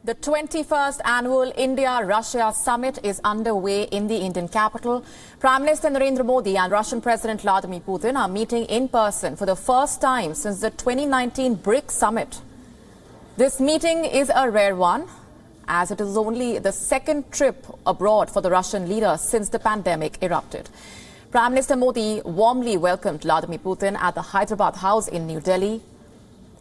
The 21st annual India-Russia summit is underway in the Indian capital. Prime Minister Narendra Modi and Russian President Vladimir Putin are meeting in person for the first time since the 2019 BRICS summit. This meeting is a rare one, as it is only the second trip abroad for the Russian leader since the pandemic erupted. Prime Minister Modi warmly welcomed Vladimir Putin at the Hyderabad House in New Delhi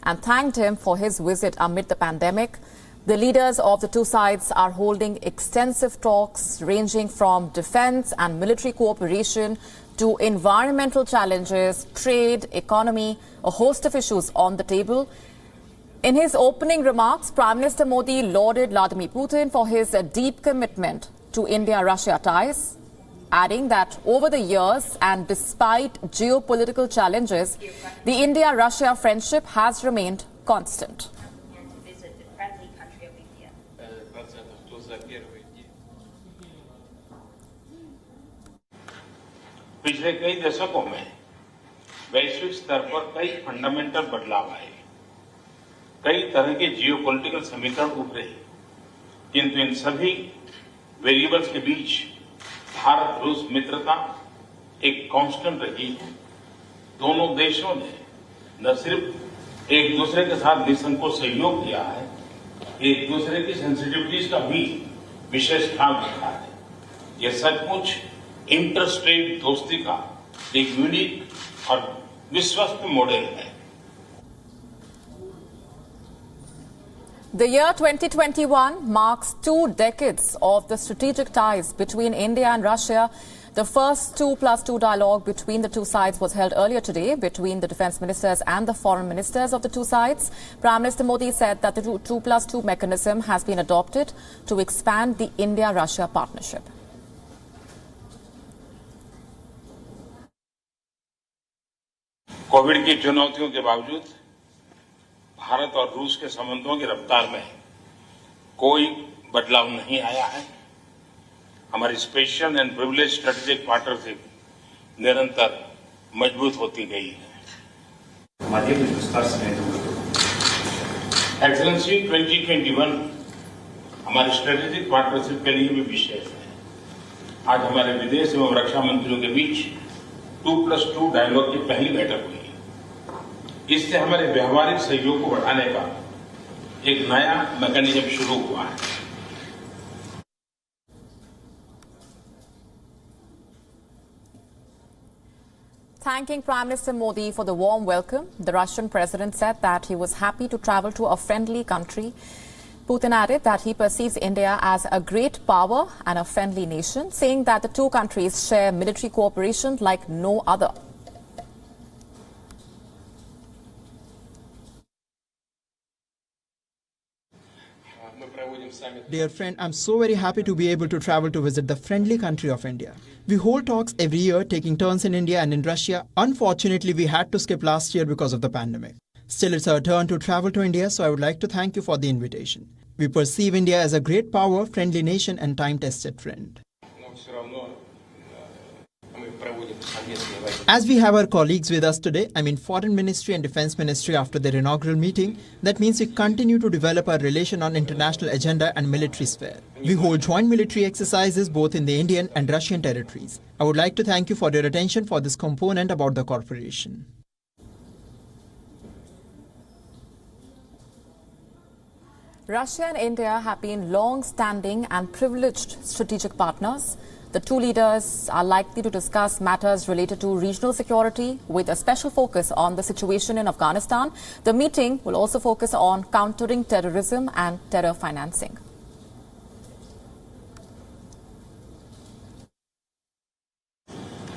and thanked him for his visit amid the pandemic. The leaders of the two sides are holding extensive talks ranging from defense and military cooperation to environmental challenges, trade, economy, a host of issues on the table. In his opening remarks, Prime Minister Modi lauded Vladimir Putin for his deep commitment to India-Russia ties, adding that over the years and despite geopolitical challenges, the India-Russia friendship has remained constant. पिछले कई दशकों में वैश्विक स्तर पर कई fundamental बदलाव आए, कई तरह के जियोपॉलिटिकल समीकरण उभरे, किंतु इन सभी वेरिएबल्स के बीच भारत रूस मित्रता एक कांस्टेंट रही है। दोनों देशों ने न सिर्फ एक दूसरे के साथ निसंकोच सहयोग किया है, एक दूसरे की सेंसिटिविटीज का भी विशेष ख्याल रखा है। यह सचमुच इंटरस्टेट दोस्ती का एक यूनिक और विश्वसनीय मॉडल है। The year 2021 marks 2 decades of the strategic ties between India and Russia. The first 2+2 dialogue between the two sides was held earlier today between the defense ministers and the foreign ministers of the two sides. Prime Minister Modi said that the 2+2 mechanism has been adopted to expand the India-Russia partnership. Covid की चुनौतियों के बावजूद भारत और रूस के संबंधों की रफ्तार में कोई बदलाव नहीं आया है। हमारी special and privilege strategic partnership निरंतर मजबूत होती गई है। एक्सेलेंसी 2021 हमारी स्ट्रेटेजिक पार्टनरशिप के लिए भी विशेष है। आज हमारे विदेश एवं रक्षा मंत्रियों के बीच 2+2 डायलॉग की पहली बैठक हुई। इससे हमारे व्यवहारिक सहयोग को बढ़ाने का एक नया मैकेनिज्म शुरू हुआ है। Thanking Prime Minister Modi for the warm welcome, the Russian president said that he was happy to travel to a friendly country. Putin added that he perceives India as a great power and a friendly nation, saying that the two countries share military cooperation like no other. Dear friend, I'm so very happy to be able to travel to visit the friendly country of India. We hold talks every year, taking turns in India and in Russia. Unfortunately, we had to skip last year because of the pandemic. Still, it's our turn to travel to India, so I would like to thank you for the invitation. We perceive India as a great power, friendly nation and time-tested friend. As we have our colleagues with us today, Foreign Ministry and Defense Ministry after their inaugural meeting, that means we continue to develop our relation on international agenda and military sphere. We hold joint military exercises both in the Indian and Russian territories. I would like to thank you for your attention for this component about the cooperation. Russia and India have been long-standing and privileged strategic partners. The two leaders are likely to discuss matters related to regional security with a special focus on the situation in Afghanistan. The meeting will also focus on countering terrorism and terror financing.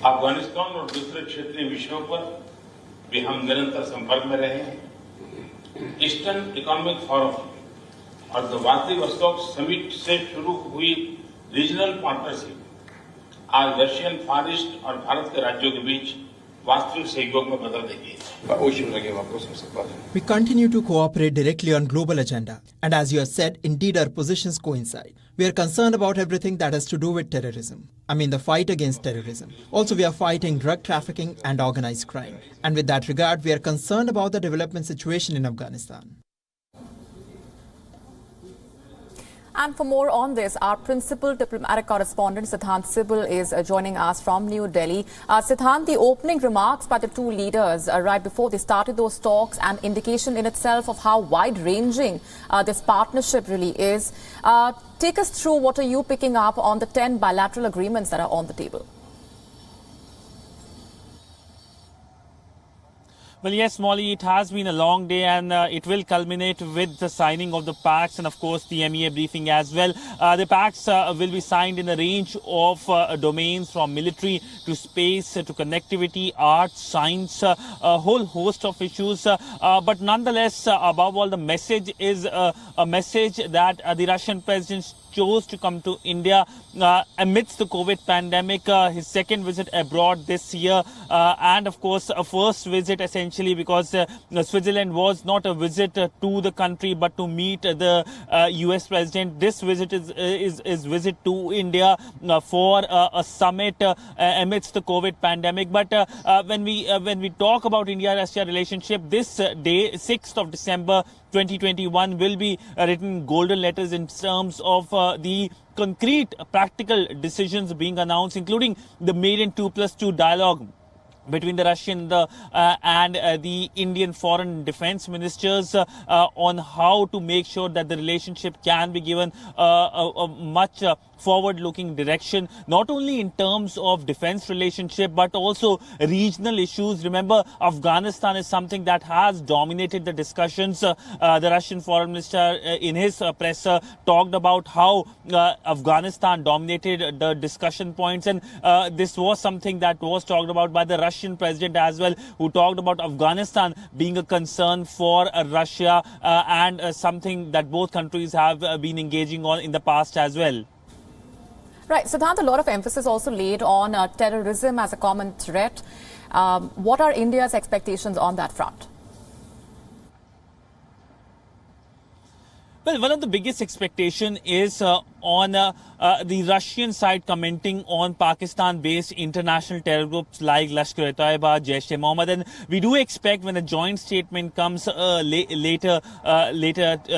Afghanistan और दूसरे क्षेत्रीय विषयों पर भी हम निरंतर संपर्क में रहे हैं। ईस्टर्न इकोनॉमिक फोरम और द व्लादिवोस्तोक समिट से शुरू हुई रीजनल पार्टनरशिप आज रशियन फार ईस्ट और भारत के राज्यों के बीच वास्तविक सहयोग में बदल रही है। We continue to cooperate directly on global agenda, and as you have said, indeed our positions coincide. We are concerned about everything that has to do with terrorism. The fight against terrorism. Also, we are fighting drug trafficking and organized crime. And with that regard, we are concerned about the development situation in Afghanistan. And for more on this, our principal diplomatic correspondent, Siddhant Sibal, is joining us from New Delhi. Siddhant, the opening remarks by the two leaders right before they started those talks, an indication in itself of how wide-ranging this partnership really is. Take us through what are you picking up on the 10 bilateral agreements that are on the table. Well, yes, Molly, it has been a long day and it will culminate with the signing of the pacts and, of course, the MEA briefing as well. The pacts will be signed in a range of domains from military to space to connectivity, arts, science, a whole host of issues. But nonetheless, above all, the message is a message that the Russian president chose to come to India amidst the COVID pandemic, his second visit abroad this year, and of course a first visit essentially because Switzerland was not a visit to the country but to meet the US president. This visit is visit to India for a summit amidst the COVID pandemic. But when we talk about India-Russia relationship, this day, 6th of December 2021, will be written golden letters in terms of the concrete practical decisions being announced, including the maiden 2+2 dialogue between the Russian and the Indian foreign defense ministers on how to make sure that the relationship can be given a much forward-looking direction, not only in terms of defense relationship, but also regional issues. Remember, Afghanistan is something that has dominated the discussions. The Russian foreign minister in his presser talked about how Afghanistan dominated the discussion points. And this was something that was talked about by the Russian president as well, who talked about Afghanistan being a concern for Russia and something that both countries have been engaging on in the past as well. Right. Siddhant, a lot of emphasis also laid on terrorism as a common threat. What are India's expectations on that front? Well, one of the biggest expectation is on the Russian side commenting on Pakistan-based international terror groups like Lashkar-e-Taiba, Jaish-e-Mohammed, and we do expect when a joint statement comes later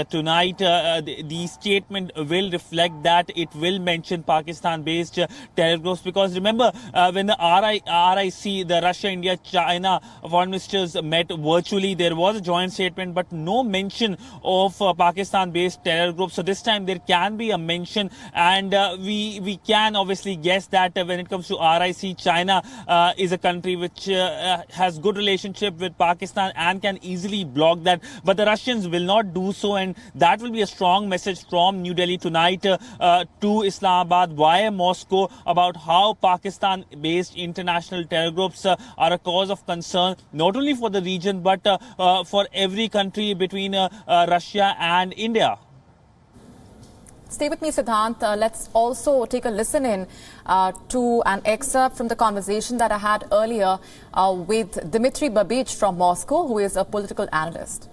tonight, the statement will reflect that it will mention Pakistan-based terror groups, because remember when the RIC, the Russia, India, China foreign ministers met virtually, there was a joint statement but no mention of Pakistan-based terror groups. So this time there can be a mention, and we can obviously guess that when it comes to RIC, China is a country which has good relationship with Pakistan and can easily block that. But the Russians will not do so, and that will be a strong message from New Delhi tonight to Islamabad via Moscow about how Pakistan-based international terror groups are a cause of concern, not only for the region but for every country between Russia and India. Stay with me, Siddhant. Let's also take a listen in to an excerpt from the conversation that I had earlier with Dmitry Babich from Moscow, who is a political analyst.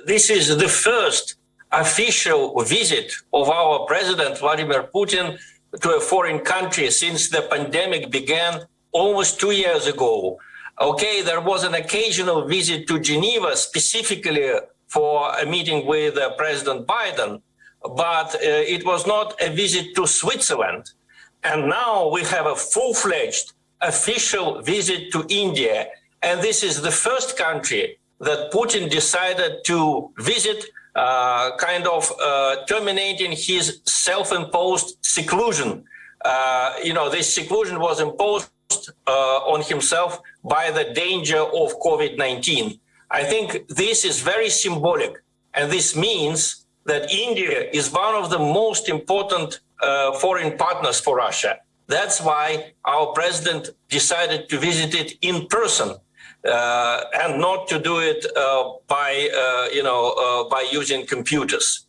This is the first official visit of our President Vladimir Putin to a foreign country since the pandemic began almost 2 years ago. Okay, there was an occasional visit to Geneva specifically for a meeting with President Biden, but it was not a visit to Switzerland. And now we have a full-fledged official visit to India. And this is the first country that Putin decided to visit, terminating his self-imposed seclusion. This seclusion was imposed on himself by the danger of COVID-19. I think this is very symbolic, and this means that India is one of the most important foreign partners for Russia. That's why our president decided to visit it in person and not to do it by using computers.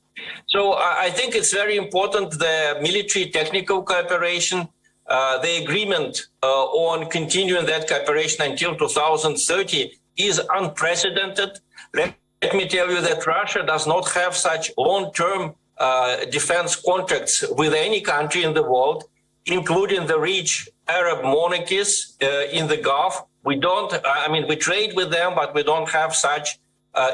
So I think it's very important, the military technical cooperation, the agreement on continuing that cooperation until 2030 is unprecedented. Let me tell you that Russia does not have such long-term defense contracts with any country in the world, including the rich Arab monarchies in the Gulf. We trade with them, but we don't have such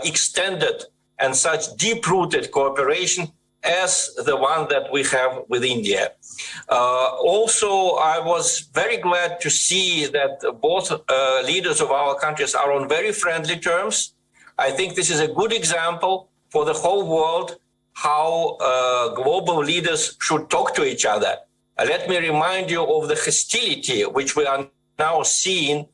extended and such deep-rooted cooperation as the one that we have with India. Also, I was very glad to see that both leaders of our countries are on very friendly terms. I think this is a good example for the whole world how global leaders should talk to each other. Let me remind you of the hostility which we are now seeing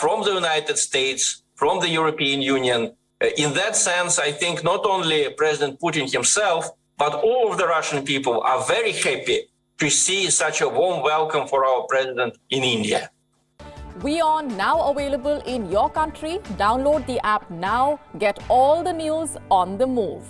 from the United States, from the European Union. In that sense, I think not only President Putin himself, but all of the Russian people are very happy to see such a warm welcome for our president in India. WION now available in your country. Download the app now. Get all the news on the move.